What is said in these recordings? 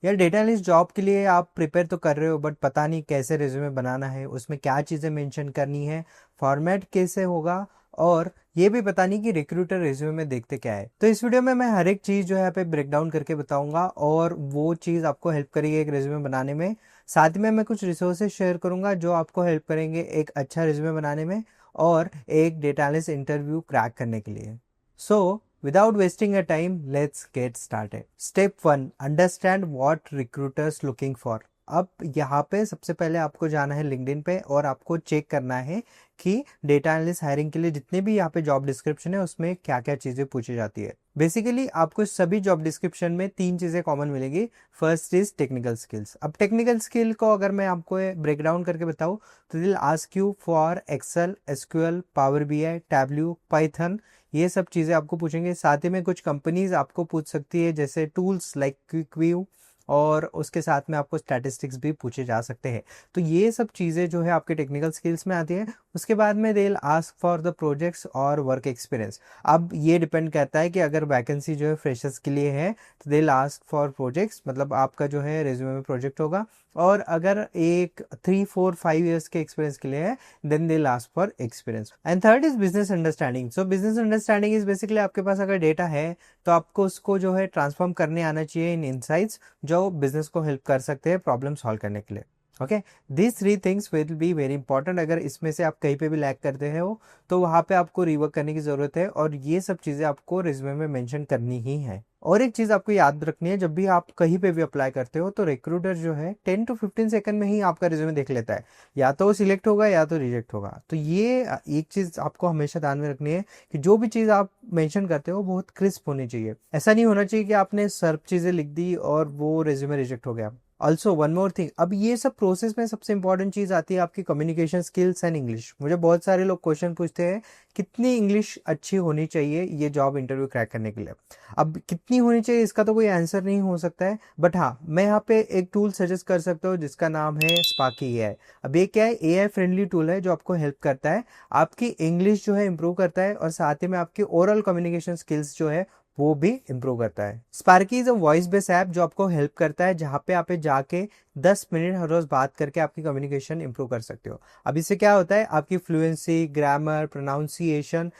या data analyst job के लिए आप प्रिपेयर तो कर रहे हो, बट पता नहीं कैसे रिज्यूमे बनाना है, उसमें क्या चीज़ें मेंशन करनी है, फॉर्मेट कैसे होगा, और ये भी पता नहीं कि रिक्रूटर रिज्यूमे में देखते क्या है। तो इस वीडियो में मैं हर एक चीज़ जो है यहाँ पे ब्रेक डाउन करके बताऊंगा, और वो चीज़ आपको हेल्प करेगी एक रिज्यूमे बनाने में। साथ में मैं कुछ रिसोर्सेज शेयर करूंगा जो आपको हेल्प करेंगे एक अच्छा रिज्यूमे बनाने में और एक डेटा एनालिस्ट इंटरव्यू क्रैक करने के लिए। सो without wasting your time, let's get started. Step 1, understand what recruiters looking for. अब यहाँ पे सबसे पहले आपको जाना है लिंक्डइन पे और आपको चेक करना है कि डेटा एनालिस्ट हायरिंग के लिए जितने भी यहाँ पे जॉब डिस्क्रिप्शन है उसमें क्या क्या चीज़ें पूछी जाती है। बेसिकली आपको सभी जॉब डिस्क्रिप्शन में 3 चीज़ें कॉमन मिलेगी। First is technical skills. अब टेक्निकल स्किल को अगर मैं आपको ब्रेक डाउन करके बताऊँ तो they'll ask you for Excel, SQL, Power BI, Tableau, Python, ये सब चीज़ें आपको पूछेंगे। साथ ही में कुछ कंपनीज आपको पूछ सकती है जैसे टूल्स लाइक क्विकव्यू, और उसके साथ में आपको स्टैटिस्टिक्स भी पूछे जा सकते हैं। तो ये सब चीज़ें जो है आपके टेक्निकल स्किल्स में आती है। उसके बाद में दे आस्क फॉर द प्रोजेक्ट्स और वर्क एक्सपीरियंस। अब ये डिपेंड करता है कि अगर वैकेंसी जो है फ्रेशर्स के लिए है तो दे आस्क फॉर प्रोजेक्ट्स, मतलब आपका जो है रिज्यूमे में प्रोजेक्ट होगा। और अगर एक 3 4 5 ईयर्स के एक्सपीरियंस के लिए है then they ask for experience. And third is business understanding. So business understanding is basically आपके पास अगर डेटा है तो आपको उसको जो है ट्रांसफॉर्म करने आना चाहिए इन इनसाइट्स जो बिजनेस को हेल्प कर सकते हैं प्रॉब्लम सॉल्व करने के लिए। Okay, these 3 things will be very important. अगर इसमें से आप कहीं पे भी लैग करते हो तो वहाँ पे आपको रिवर्क करने की ज़रूरत है, और ये सब चीज़ें आपको रिज्यूमे में मेंशन करनी ही है। और एक चीज़ आपको याद रखनी है, जब भी आप कहीं पे भी अप्लाई करते हो तो रिक्रूटर जो है 10 to 15 सेकंड में ही आपका रिज्यूमे देख लेता है, या तो वो सिलेक्ट होगा या तो रिजेक्ट होगा। तो ये एक चीज़ आपको हमेशा ध्यान में रखनी है कि जो भी चीज़ आप मेंशन करते हो बहुत क्रिस्प होनी चाहिए। ऐसा नहीं होना चाहिए कि आपने सर्फ चीज़ें लिख दी और वो रिज्यूमे रिजेक्ट हो गया। ऑल्सो वन मोर थिंग, अब ये सब प्रोसेस में सबसे इंपॉर्टेंट चीज़ आती है आपकी कम्युनिकेशन स्किल्स एंड इंग्लिश। मुझे बहुत सारे लोग क्वेश्चन पूछते हैं कितनी इंग्लिश अच्छी होनी चाहिए ये जॉब इंटरव्यू क्रैक करने के लिए। अब कितनी होनी चाहिए इसका तो कोई आंसर नहीं हो सकता है, बट हाँ मैं यहाँ पे एक टूल सजेस्ट कर सकता हूँ जिसका नाम है स्पार्की एआई। अब ये क्या है, एआई फ्रेंडली टूल है जो आपको हेल्प करता है, आपकी इंग्लिश जो है इंप्रूव करता है, और साथ ही में आपकी ओरल कम्युनिकेशन स्किल्स जो है वो भी इंप्रूव करता है। Sparky is a voice based app जो आपको हेल्प करता है, जहाँ पे आप जाके 10 मिनट हर रोज बात करके आपकी कम्युनिकेशन इंप्रूव कर सकते हो। अब इससे क्या होता है, आपकी फ्लुएंसी, ग्रामर, प्रोनाउंसिएशन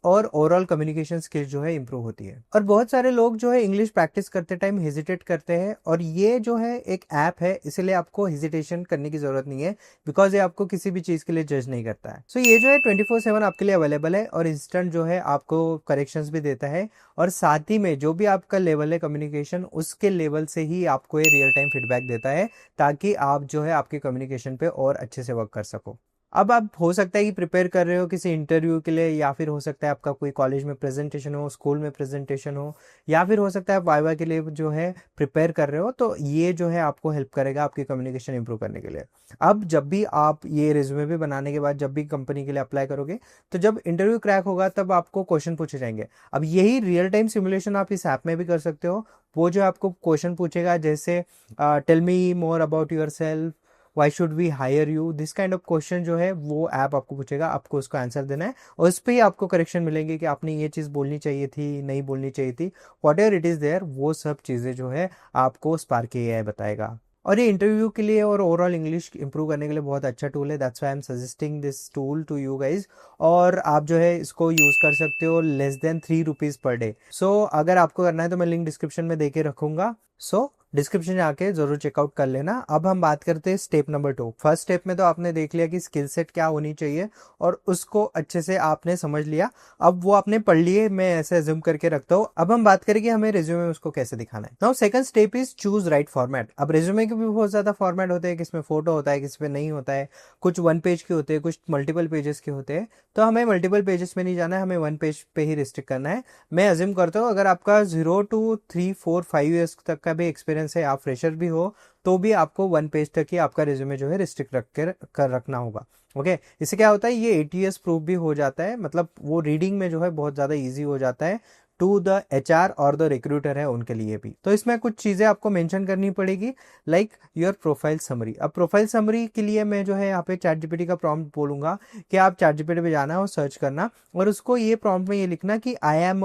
और ओवरऑल कम्युनिकेशन स्किल जो है इंप्रूव होती है। और बहुत सारे लोग जो है इंग्लिश प्रैक्टिस करते टाइम हेजिटेट करते हैं, और ये जो है एक ऐप है इसलिए आपको हेजिटेशन करने की जरूरत नहीं है, बिकॉज ये आपको किसी भी चीज के लिए जज नहीं करता है। सो ये जो है 24/7 आपके लिए अवेलेबल है, और इंस्टेंट जो है आपको करेक्शंस भी देता है, और साथ ही में जो भी आपका लेवल है कम्युनिकेशन उसके लेवल से ही आपको ये रियल टाइम फीडबैक देता है, ताकि आप जो है आपके कम्युनिकेशन पे और अच्छे से वर्क कर सको। अब आप हो सकता है कि प्रिपेयर कर रहे हो किसी इंटरव्यू के लिए, या फिर हो सकता है आपका कोई कॉलेज में प्रेजेंटेशन हो, स्कूल में प्रेजेंटेशन हो, या फिर हो सकता है आप वाइवा के लिए जो है प्रिपेयर कर रहे हो, तो ये जो है आपको हेल्प करेगा आपकी कम्युनिकेशन इंप्रूव करने के लिए। अब जब भी आप ये रिज्यूमे भी बनाने के बाद जब भी कंपनी के लिए अप्लाई करोगे तो जब इंटरव्यू क्रैक होगा तब आपको क्वेश्चन पूछे जाएंगे। अब यही रियल टाइम सिमुलेशन आप इस ऐप में भी कर सकते हो। वो जो आपको क्वेश्चन पूछेगा जैसे tell me more about yourself, why should we hire you, this kind of question जो है वो ऐप आपको पूछेगा, आपको उसका आंसर देना है, और उस पर ही आपको करेक्शन मिलेंगे कि आपने ये चीज़ बोलनी चाहिए थी, नहीं बोलनी चाहिए थी, whatever it is there, वो सब चीज़ें जो है आपको स्पार्की एआई बताएगा। और ये इंटरव्यू के लिए और ओवरऑल इंग्लिश इंप्रूव करने के लिए बहुत अच्छा टूल है, that's why I am suggesting this tool to you guys. और आप जो है इसको यूज़ कर सकते हो less than 3 rupees per day. So अगर आपको करना है तो मैं लिंक डिस्क्रिप्शन में दे के रखूंगा, सो डिस्क्रिप्शन में आके जरूर चेकआउट कर लेना। अब हम बात करते हैं स्टेप नंबर 2। फर्स्ट स्टेप में तो आपने देख लिया कि स्किल सेट क्या होनी चाहिए और उसको अच्छे से आपने समझ लिया, अब वो आपने पढ़ लिए, मैं ऐसे अज्यूम करके रखता हूँ। अब हम बात करेंगे हमें रिज्यूमे में उसको कैसे दिखाना है। Now second step is choose right format. अब रिज्यूमे के भी बहुत ज्यादा फॉर्मेट होते हैं, किसमें फोटो होता है, किसमें नहीं होता है, कुछ 1 पेज के होते हैं, कुछ मल्टीपल पेजेस के होते हैं। तो हमें मल्टीपल पेजेस में नहीं जाना है, हमें 1 पेज पे ही रिस्ट्रिक्ट करना है। मैं अज्यूम करता हूँ अगर आपका 0 to 3 4 5 ईयर्स तक का भी एक्सपीरियंस है, आप फ्रेशर भी हो, तो भी आपको 1 पेज तक ही आपका रिज्यूमे जो है रिस्ट्रिक्ट कर रखना होगा। ओके, इससे क्या होता है, ये ATS प्रूफ भी हो जाता है, मतलब वो रीडिंग में जो है बहुत ज़्यादा ईजी हो जाता है टू द HR और द रिक्रूटर है उनके लिए भी। तो इसमें कुछ चीज़ें आपको मेंशन करनी पड़ेगी, लाइक योर प्रोफाइल समरी। अब प्रोफाइल समरी के लिए मैं जो है यहाँ पे ChatGPT का प्रॉम्प्ट बोलूंगा कि आप ChatGPT पे जाना और सर्च करना, और उसको ये प्रॉम्प्ट में ये लिखना कि I am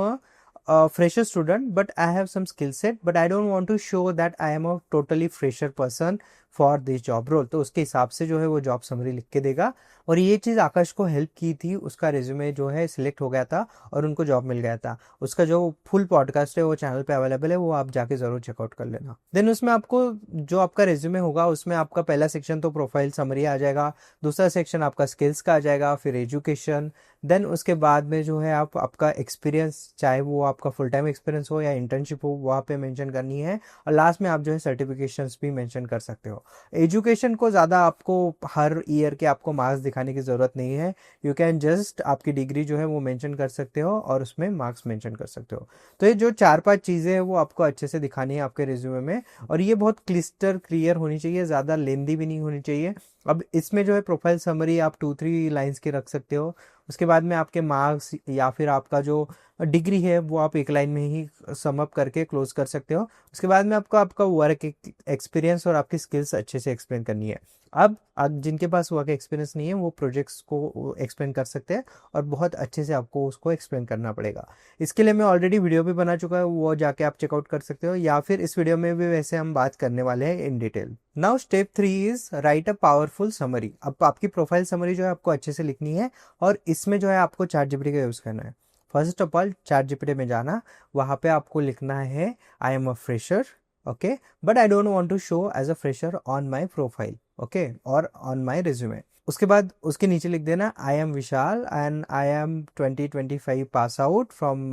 a fresher student, but I have some skill set, but I don't want to show that I am a totally fresher person for this job role. तो उसके हिसाब से जो है वो जॉब समरी लिख के देगा। और ये चीज़ आकाश को हेल्प की थी, उसका रिज्यूमे जो है सिलेक्ट हो गया था और उनको जॉब मिल गया था। उसका जो फुल पॉडकास्ट है वो चैनल पे अवेलेबल है, वो आप जाके ज़रूर चेकआउट कर लेना। देन उसमें आपको जो आपका रिज्यूमे होगा उसमें आपका पहला सेक्शन तो प्रोफाइल समरी आ जाएगा, दूसरा सेक्शन आपका स्किल्स का आ जाएगा, फिर एजुकेशन, देन उसके बाद में जो है आप आपका एक्सपीरियंस, चाहे वो आपका फुल टाइम एक्सपीरियंस हो या इंटर्नशिप हो, वहाँ पे मेंशन करनी है। और लास्ट में आप जो है सर्टिफिकेशंस भी मेंशन कर सकते हो। एजुकेशन को ज़्यादा आपको हर ईयर के आपको मार्क्स दिखाने की ज़रूरत नहीं है, यू कैन जस्ट आपकी डिग्री जो है वो मेंशन कर सकते हो और उसमें मार्क्स मेंशन कर सकते हो। तो ये जो 4-5 चीज़ें हैं वो आपको अच्छे से दिखानी है आपके रिज्यूमे में, और ये बहुत क्लिस्टर क्लियर होनी चाहिए, ज़्यादा लेंदी भी नहीं होनी चाहिए। अब इसमें जो है प्रोफाइल समरी आप 2-3 लाइन्स की रख सकते हो। उसके बाद में आपके मार्क्स या फिर आपका जो डिग्री है वो आप एक लाइन में ही सम अप करके क्लोज कर सकते हो। उसके बाद में आपको आपका वर्क एक्सपीरियंस और आपकी स्किल्स अच्छे से एक्सप्लेन करनी है। अब जिनके पास वर्क एक्सपीरियंस नहीं है वो प्रोजेक्ट्स को एक्सप्लेन कर सकते हैं, और बहुत अच्छे से आपको उसको एक्सप्लेन करना पड़ेगा। इसके लिए मैं ऑलरेडी वीडियो भी बना चुका है, वो जाके आप चेकआउट कर सकते हो, या फिर इस वीडियो में भी वैसे हम बात करने वाले हैं in detail. Now step 3 is right a powerful summary. अब आपकी प्रोफाइल समरी जो है आपको अच्छे से लिखनी है, और इसमें जो है आपको चैट जीपीटी का यूज़ करना है। First of all chat GPT में जाना, वहाँ पे आपको लिखना है I am a fresher, okay, but I don't want to show as a fresher on my profile, okay, और ऑन माय रिज्यूमे। उसके बाद उसके नीचे लिख देना I am Vishal and I am 2025 pass out from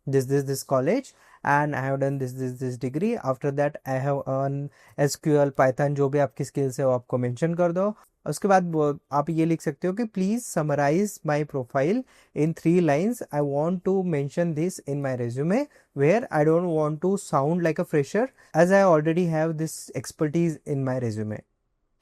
this college and I have done this degree. After that I have earn SQL Python, जो भी आपकी स्किल्स है वो आपको मेंशन कर दो। उसके बाद आप ये लिख सकते हो कि please summarise my profile in 3 lines. I want to mention this in my resume where I don't want to sound like a fresher as I already have this expertise in my resume.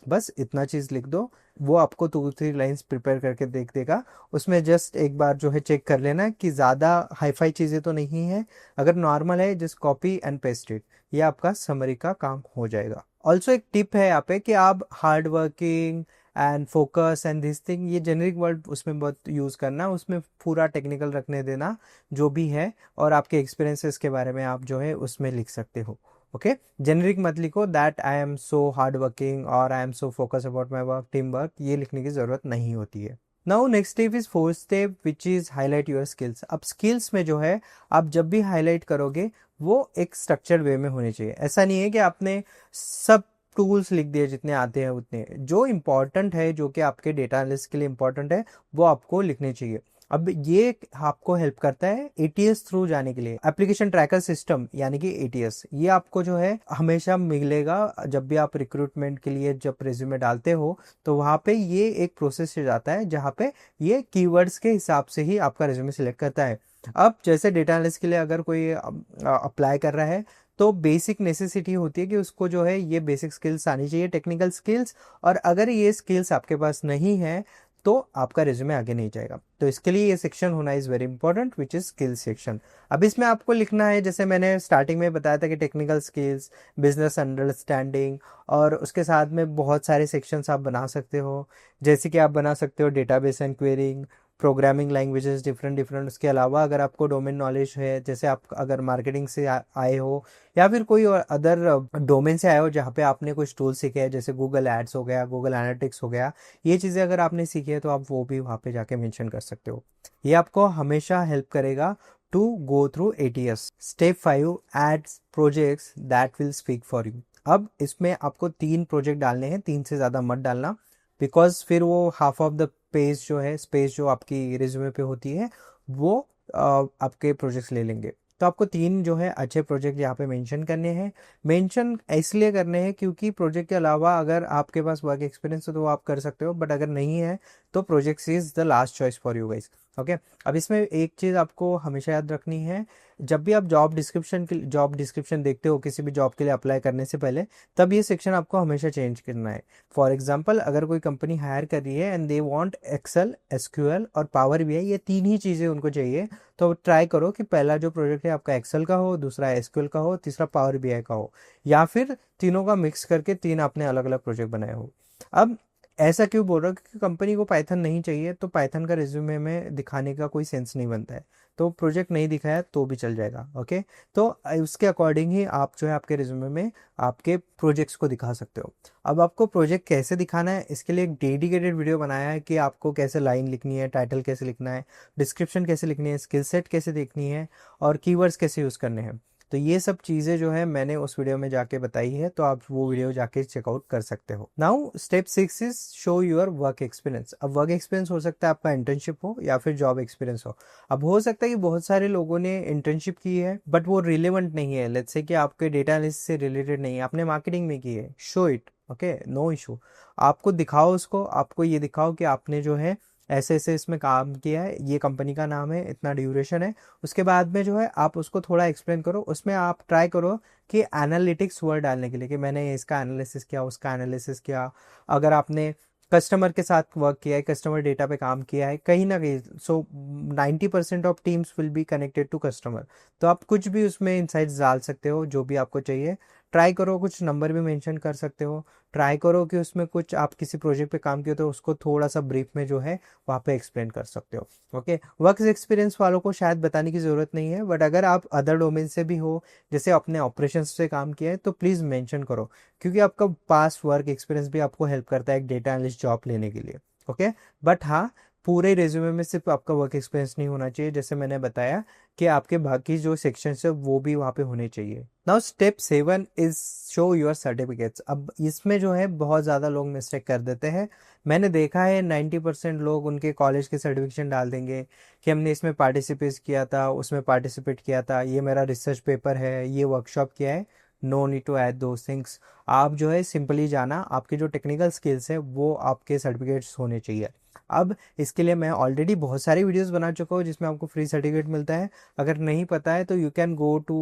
बस इतना चीज़ लिख दो, वो आपको 2-3 lines prepare करके देख देगा। उसमें जस्ट एक बार जो है चेक कर लेना कि ज़्यादा हाईफाई चीज़ें तो नहीं है। अगर नॉर्मल है just copy and paste it, ये आपका समरी का काम हो जाएगा। ऑल्सो एक टिप है यहाँ पे कि आप hard working and focus and this thing, ये जेनरिक वर्ड उसमें बहुत यूज़ करना, उसमें पूरा टेक्निकल रखने देना जो भी है, और आपके एक्सपीरियंसेस के बारे में आप जो है उसमें लिख सकते हो। ओके, जेनरिक मत लिखो that I am so hard working और I am so focus about my work, team work, ये लिखने की ज़रूरत नहीं होती है। Now next step is 4th step which is highlight your skills. अब स्किल्स में जो है आप जब भी हाईलाइट करोगे वो एक स्ट्रक्चर्ड वे में होने चाहिए। ऐसा नहीं है कि आपने सब टूल्स लिख दिए जितने आते हैं उतने, जो इंपॉर्टेंट है, जो कि आपके डेटा एनालिस्ट के लिए इंपॉर्टेंट है, वो आपको लिखने चाहिए। अब ये आपको हेल्प करता है एटीएस थ्रू जाने के लिए, एप्लीकेशन ट्रैकर सिस्टम यानी कि एटीएस। ये आपको जो है हमेशा मिलेगा जब भी आप रिक्रूटमेंट के लिए जब रिज्यूमे डालते हो, तो वहाँ पे ये एक प्रोसेस से जाता है जहाँ पे ये कीवर्ड्स के हिसाब से ही आपका रिज्यूमे सिलेक्ट करता है। अब जैसे डेटा एनालिस्ट के लिए अगर कोई अप्लाई कर रहा है तो बेसिक नेसेसिटी होती है कि उसको जो है ये बेसिक स्किल्स आनी चाहिए, टेक्निकल स्किल्स, और अगर ये स्किल्स आपके पास नहीं है तो आपका रिज्यूमे आगे नहीं जाएगा। तो इसके लिए ये सेक्शन होना is very important which is skills section. अब इसमें आपको लिखना है, जैसे मैंने स्टार्टिंग में बताया था कि टेक्निकल स्किल्स, बिजनेस अंडरस्टैंडिंग, और उसके साथ में बहुत सारे सेक्शंस आप बना सकते हो, जैसे कि आप बना सकते हो database and quarrying, programming languages different different. उसके अलावा अगर आपको डोमेन नॉलेज है, जैसे आप अगर मार्केटिंग से आए हो या फिर कोई अदर डोमेन से आए हो जहाँ पे आपने कुछ टूल सीखे हैं, जैसे गूगल एड्स हो गया, गूगल एनालिटिक्स हो गया, ये चीज़ें अगर आपने सीखी है तो आप वो भी वहाँ पे जाके मेंशन कर सकते हो। ये आपको हमेशा हेल्प करेगा to go through ATS. Step 5 adds projects that will speak for you. अब इसमें आपको 3 प्रोजेक्ट डालने हैं, 3 से ज़्यादा मत डालना, बिकॉज फिर वो हाफ ऑफ द पेज जो है, स्पेस जो आपकी रिज्यूमे पे होती है, वो आपके प्रोजेक्ट्स ले लेंगे। तो आपको 3 जो है अच्छे प्रोजेक्ट यहाँ पे मेंशन करने हैं। मेंशन इसलिए करने हैं क्योंकि प्रोजेक्ट के अलावा अगर आपके पास वर्क एक्सपीरियंस है तो वो आप कर सकते हो, बट अगर नहीं है तो projects is the last choice for you guys. Okay, अब इसमें एक चीज़ आपको हमेशा याद रखनी है, जब भी आप जॉब डिस्क्रिप्शन देखते हो किसी भी जॉब के लिए अप्लाई करने से पहले, तब ये सेक्शन आपको हमेशा चेंज करना है। फॉर एग्जाम्पल, अगर कोई कंपनी हायर कर रही है and they want Excel, SQL और पावर बीआई, ये 3 ही चीज़ें उनको चाहिए, तो ट्राई करो कि पहला जो प्रोजेक्ट है आपका एक्सेल का हो, दूसरा एसक्यूएल का हो, तीसरा पावर बीआई का हो, या फिर तीनों का मिक्स करके 3 आपने अलग अलग प्रोजेक्ट बनाए हो। अब ऐसा क्यों बोल रहा हूँ, क्योंकि कंपनी को पाइथन नहीं चाहिए, तो पाइथन का रिज्यूमे में दिखाने का कोई सेंस नहीं बनता है। तो प्रोजेक्ट नहीं दिखाया तो भी चल जाएगा। ओके, तो उसके अकॉर्डिंग ही आप जो है आपके रिज्यूमे में आपके प्रोजेक्ट्स को दिखा सकते हो। अब आपको प्रोजेक्ट कैसे दिखाना है, इसके लिए एक डेडिकेटेड वीडियो बनाया है कि आपको कैसे लाइन लिखनी है, टाइटल कैसे लिखना है, डिस्क्रिप्शन कैसे लिखनी है, स्किल सेट कैसे देखनी है, और कीवर्ड्स कैसे यूज़ करने हैं। तो ये सब चीज़ें जो है मैंने उस वीडियो में जाके बताई है, तो आप वो वीडियो जाके चेकआउट कर सकते हो। Now step 6 is show your work experience. अब वर्क एक्सपीरियंस हो सकता है आपका इंटर्नशिप हो या फिर जॉब एक्सपीरियंस हो। अब हो सकता है कि बहुत सारे लोगों ने इंटर्नशिप की है बट वो रिलेवेंट नहीं है, लेट्स से कि आपके डेटा एनालिसिस से रिलेटेड नहीं है, आपने मार्केटिंग में की है, show it. Okay, no issue. आपको दिखाओ उसको, आपको ये दिखाओ कि आपने जो है ऐसे ऐसे इसमें काम किया है, ये कंपनी का नाम है, इतना ड्यूरेशन है। उसके बाद में जो है आप उसको थोड़ा एक्सप्लेन करो, उसमें आप ट्राई करो कि एनालिटिक्स वर्ड डालने के लिए कि मैंने इसका एनालिसिस किया, उसका एनालिसिस किया। अगर आपने कस्टमर के साथ वर्क किया है, कस्टमर डेटा पे काम किया है कहीं ना कहीं, so 90% of teams will be connected to customer. तो आप कुछ भी उसमें इंसाइट्स डाल सकते हो जो भी आपको चाहिए। ट्राई करो, कुछ नंबर भी मेंशन कर सकते हो। ट्राई करो कि उसमें कुछ आप किसी प्रोजेक्ट पे काम किए तो उसको थोड़ा सा ब्रीफ में जो है वहाँ पे एक्सप्लेन कर सकते हो। ओके, वर्क एक्सपीरियंस वालों को शायद बताने की ज़रूरत नहीं है, बट अगर आप अदर डोमेन से भी हो, जैसे अपने ऑपरेशन से काम किया है, तो प्लीज़ मेंशन करो, क्योंकि आपका पास्ट वर्क एक्सपीरियंस भी आपको हेल्प करता है एक डेटा एनालिस्ट जॉब लेने के लिए। ओके, बट हाँ, पूरे रेज्यूमे में सिर्फ आपका वर्क एक्सपीरियंस नहीं होना चाहिए, जैसे मैंने बताया कि आपके बाकी जो सेक्शंस है वो भी वहाँ पे होने चाहिए। Now step 7 is show your certificates. अब इसमें जो है बहुत ज़्यादा लोग मिस्टेक कर देते हैं। मैंने देखा है 90% लोग उनके कॉलेज के सर्टिफिकेशन डाल देंगे कि हमने इसमें पार्टिसिपेट किया था, उसमें पार्टिसिपेट किया था, ये मेरा रिसर्च पेपर है, ये वर्कशॉप किया है। No need to add those things. आप जो है सिंपली जाना, आपके जो टेक्निकल स्किल्स है वो आपके सर्टिफिकेट्स होने चाहिए। अब इसके लिए मैं ऑलरेडी बहुत सारी वीडियोस बना चुका हूँ जिसमें आपको फ्री सर्टिफिकेट मिलता है। अगर नहीं पता है तो you can go to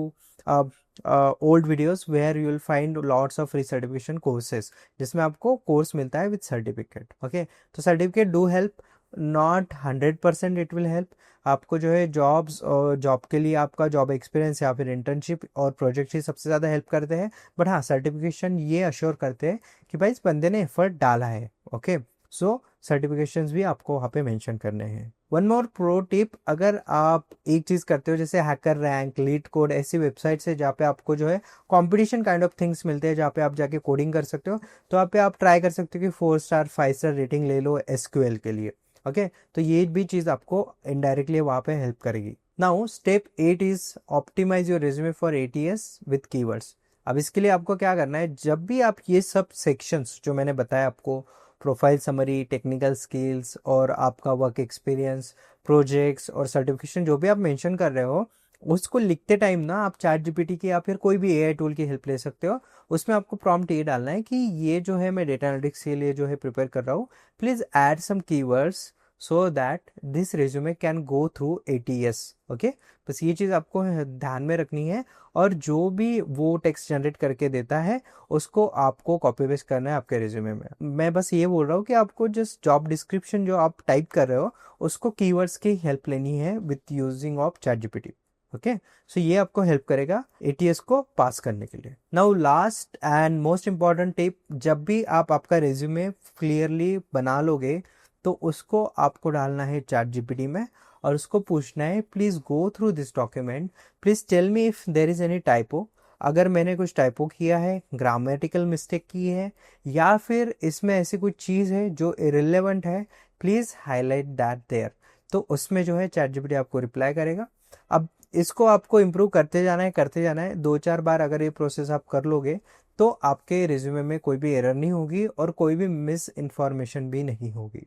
old videos where you will find lots of free certification courses, जिसमें आपको कोर्स मिलता है विद सर्टिफिकेट। ओके, तो certificate do help, not 100% it will help आपको जो है जॉब्स, और जॉब के लिए आपका जॉब एक्सपीरियंस या फिर इंटर्नशिप और प्रोजेक्ट ही सबसे ज़्यादा हेल्प करते हैं। बट हाँ, सर्टिफिकेशन ये अश्योर करते हैं कि भाई इस बंदे ने एफर्ट डाला है। ओके, सो सर्टिफिकेशंस भी आपको वहाँ पे मेंशन करने हैं। वन मोर प्रो टिप, अगर आप एक चीज़ करते हो जैसे हैकर रैंक, लीड कोड, ऐसी वेबसाइट्स है जहाँ पे आपको जो है कंपटीशन काइंड ऑफ थिंग्स मिलते हैं जहाँ पे आप जाके कोडिंग कर सकते हो, तो यहाँ पे आप ट्राई कर सकते हो कि 4 स्टार 5 स्टार रेटिंग ले लो एसक्यूएल के लिए। ओके, तो ये भी चीज़ आपको इनडायरेक्टली वहाँ पे हेल्प करेगी। Now step 8 is optimize your resume for ATS with keywords. अब इसके लिए आपको क्या करना है, जब भी आप ये सब सेक्शंस जो मैंने बताया आपको, प्रोफाइल समरी, टेक्निकल स्किल्स और आपका वर्क एक्सपीरियंस, प्रोजेक्ट्स और सर्टिफिकेशन जो भी आप मेंशन कर रहे हो, उसको लिखते टाइम ना आप चैट जीपीटी की या फिर कोई भी एआई टूल की हेल्प ले सकते हो। उसमें आपको प्रॉम्प्ट ये डालना है कि ये जो है मैं डेटा एनालिटिक्स के लिए जो है प्रिपेयर कर रहा हूँ, please add some keywords so that this resume can go through ATS. Okay, बस ये चीज़ आपको ध्यान में रखनी है, और जो भी वो टेक्स्ट जनरेट करके देता है उसको आपको कॉपी पेस्ट करना है आपके रिज्यूमे में। मैं बस ये बोल रहा हूँ कि आपको जस्ट जॉब डिस्क्रिप्शन जो आप टाइप कर रहे हो उसको कीवर्ड्स की हेल्प लेनी है with using of chat GPT. Okay, so ये आपको हेल्प करेगा एटीएस को पास करने के लिए। Now last and most important tip, जब भी आप आपका रिज्यूमे क्लियरली बना लोगे तो उसको आपको डालना है चैट जीपीटी में, और उसको पूछना है please go through this document, please tell me if there is any typo. अगर मैंने कुछ टाइपो किया है, ग्रामेटिकल मिस्टेक की है, या फिर इसमें ऐसी कुछ चीज़ है जो इरिलेवेंट है, प्लीज हाईलाइट दैट देयर। तो उसमें जो है चैट जीपीटी आपको रिप्लाई करेगा। अब इसको आपको इम्प्रूव करते जाना है, करते जाना है। 2-4 बार अगर ये प्रोसेस आप कर लोगे तो आपके रिज्यूमे में कोई भी एरर नहीं होगी और कोई भी मिस इन्फॉर्मेशन भी नहीं होगी।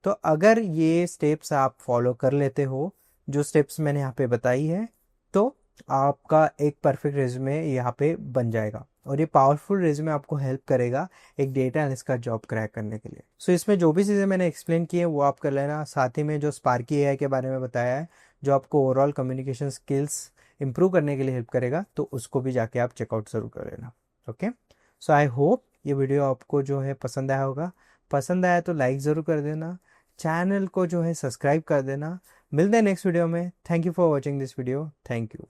तो अगर ये स्टेप्स आप फॉलो कर लेते हो, जो स्टेप्स मैंने यहाँ पे बताई है, तो आपका एक परफेक्ट रेज्यूमे यहाँ पे बन जाएगा, और ये पावरफुल रेज्यूमे आपको हेल्प करेगा एक डेटा एनालिस्ट का जॉब क्रैक करने के लिए। सो इसमें जो भी चीज़ें मैंने एक्सप्लेन की है वो आप कर लेना, साथ ही में जो स्पार्की एआई के बारे में बताया है जो आपको ओवरऑल कम्युनिकेशन स्किल्स इंप्रूव करने के लिए हेल्प करेगा, तो उसको भी जाके आप चेकआउट ज़रूर कर लेना। ओके, सो आई होप ये वीडियो आपको जो है पसंद आया होगा। पसंद आया तो लाइक ज़रूर कर देना, चैनल को जो है सब्सक्राइब कर देना। मिलते हैं नेक्स्ट वीडियो में। Thank you for watching this video. Thank you.